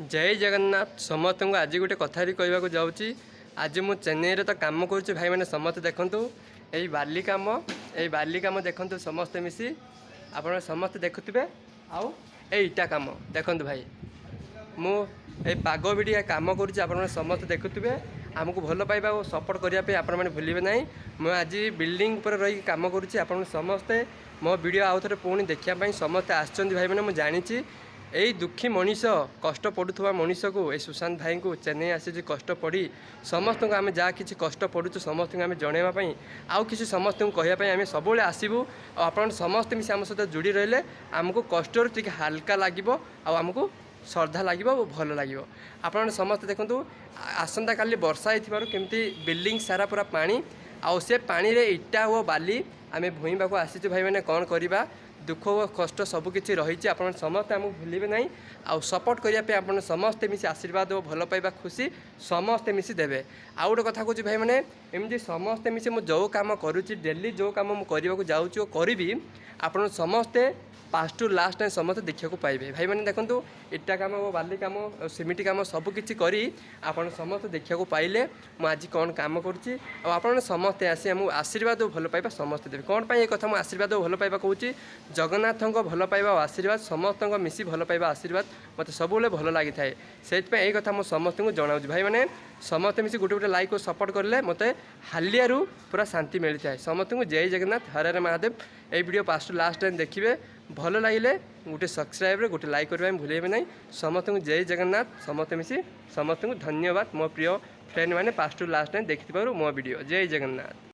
जय जगन्नाथ समस्त को आज गोटे कथा कहवाक जाऊँगी। आज मु चेन्नई रे तो काम करुँच भाई मैंने समस्त देखूँ यही बाली काम देखूँ समस्ते मिसी आप समस्त देखुवे आउ इटा काम देखूँ भाई मु पाग भी काम करुँच आप समस्त देखुवे आमको भल पाइबा और सपोर्ट करने आपने भूलें ना। मुझे आज बिल्डिंग पर रही काम करुँच आप समस्ते मो वीडियो आउ थे पुणी देखापी समस्ते आसुँच भाई मैंने मुझे जानी यही दुखी मनीष कष्ट पड़ुवा मनीष को ये सुशांत भाई को चेन्नई आसी कष्ट पड़ी समस्त को आम जहाँ कि कष्ट पड़ुचु समस्त को आम जनवाई आउ कि समस्त को कहवाई आम सब आसबू आप समस्त मिसे आम सहित जोड़ी रही आमको कष्ट टे हाल्का लगे आमको श्रद्धा लगे भल लगे। आप समस्त देखूँ आसंता काली वर्षा होमती बिल्डिंग सारा पूरा पानी आउ से पानी रे इटा और बाली आम भूईवाक आसी भाई मैंने कौन करवा दुख और कष्ट सबकि रही आप समस्त आमको भूलें ना आउ सपोर्ट करने आप समस्ते मिसी आशीर्वाद और भल पाइबा खुशी समस्ते मिसी देवे। आउ गोटे कथा कहूँ भाई मैंने एमती समस्ते मिसी मुझे जो कम करुँच डेली जो कम मुझे जाऊँगी और करी आप समस्ते फास्ट टू लास्ट टाइम समस्त देखा पाइबे। भाई मैंने देखो इटा कम बाली कम सिमेंट कम सबकि करी आप समस्त देखा पाइले मुझे आज कौन कम करुँची आप समस्ते आसी आमको आशीर्वाद और भल पाइबा समस्ते देवे। कौन पाई कथा मुझे आशीर्वाद और भल पाइबा कहूँ जगन्नाथ भल पाइबा और आशीर्वाद समस्त मिसी भल पाइबा आशीर्वाद मत सब भल लगी थाए से यही कथा मुझे समस्त को जनाऊँ। भाई मैंने समस्त मिसी गोटे गोटे लाइक और सपोर्ट करें मत हालिया पूरा शांति मिली थाए। समस्त को जय जगन्नाथ हर हर महादेव। ये वीडियो फास्ट लास्ट टाइम देखिए भल लगे गोटे सब्सक्राइब गोटे लाइक करने भूलें ना। समस्त को जय जगन्नाथ समस्त मिसी समस्त को धन्यवाद मो प्रिय फ्रेंड मैंने फास्ट लास्ट टाइम देखि मो वीडियो जय जगन्नाथ।